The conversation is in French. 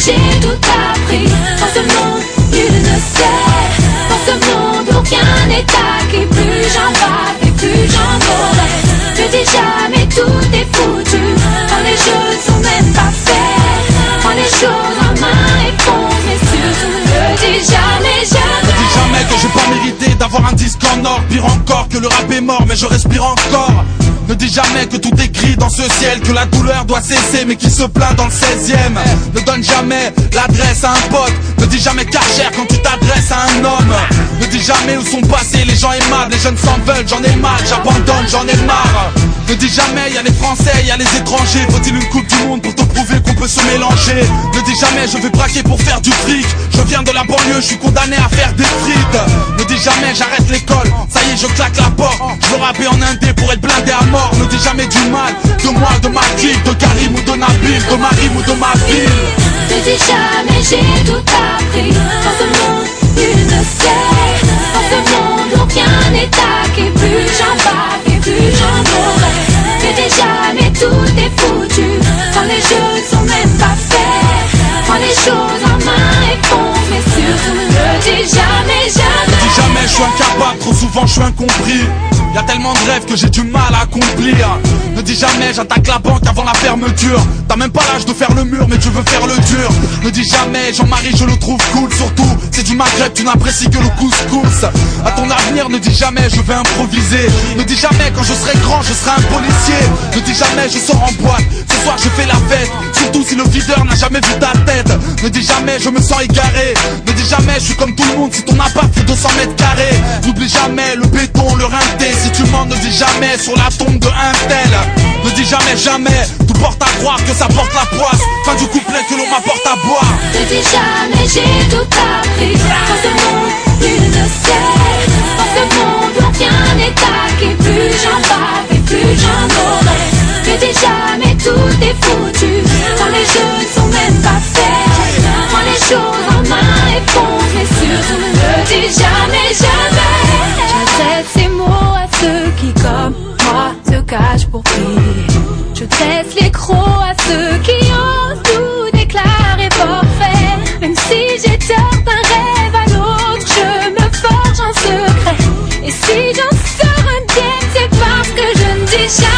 j'ai tout appris. Dans ce monde, nul ne sait. Dans ce monde, aucun n'est acquis. Plus j'en bave et plus j'en aurai. Ne dis jamais tout est foutu. Quand les choses sont même pas faites. Prends les choses en main et fonce. Mais surtout ne dis jamais, jamais. Ne dis jamais que j'ai pas mérité d'avoir un disque en or. Pire encore que le rap est mort mais je respire encore. Ne dis jamais que tout est gris dans ce ciel, que la douleur doit cesser mais qui se plaint dans le 16e. Ne donne jamais l'adresse à un pote. Ne dis jamais cachère quand tu t'adresses à un homme. Ne dis jamais où sont passés les gens aimables. Les jeunes s'en veulent, j'en ai mal, j'abandonne, j'en ai marre. Ne dis jamais y'a les Français, y'a les étrangers. Faut-il une coupe du monde pour te prouver qu'on peut se mélanger? Ne dis jamais je vais braquer pour faire du fric. Je viens de la banlieue, je suis condamné à faire des frites. Ne dis jamais j'arrête l'école, ça y est je claque la porte. Je veux rapper en indé pour être blindé à mort. Ne dis jamais du mal de moi, de ma clique, de Karim ou de Nabil, de Marim ou de ma ville. Ne dis jamais j'ai tout appris. Dans ce monde, nul ne sait. Dans ce monde, aucun n'est acquis. Plus j'en bave et plus j'en aurai. Ne dis jamais tout est foutu. Quand les jeux sont même pas faits. Prends les choses en main et fonce. Mais surtout ne dis jamais, jamais. Ne dis jamais je suis incapable, trop souvent je suis incompris. Y'a tellement de rêves que j'ai du mal à accomplir. Ne dis jamais j'attaque la banque avant la fermeture. T'as même pas l'âge de faire le mur mais tu veux faire le dur. Ne dis jamais Jean-Marie je le trouve cool. Surtout c'est du Maghreb, tu n'apprécies que le couscous. À ton avenir ne dis jamais je vais improviser. Ne dis jamais quand je serai grand je serai un policier. Ne dis jamais je sors en boîte, ce soir je fais la fête. Surtout si le videur n'a jamais vu ta tête. Ne dis jamais je me sens égaré. Ne dis jamais je suis comme tout le monde si ton appart fait 200 mètres carrés. N'oublie jamais le béton, le rinté. Si tu mens ne dis jamais sur la tombe de un tel. Ne dis jamais jamais, tout porte à croire que ça porte la poisse. Fin du couplet que l'on m'apporte à boire. Ne dis jamais j'ai tout appris. Dans ce monde, nul ne sait. Dans ce monde, aucun n'est acquis. Plus j'en bave et plus j'en aurai. Ne dis jamais tout est foutu. Quand les jeux sont même pas faits. Prends les choses en main et fonce. Mais surtout ne dis jamais, jamais. J'adresse ces mots à ceux qui comme moi se cachent pour prier. Je teste les crocs à ceux qui osent tout déclarer forfait. Même si j'ai tort d'un rêve à l'autre, je me forge en secret. Et si j'en sors un bien, c'est parce que je ne dis jamais.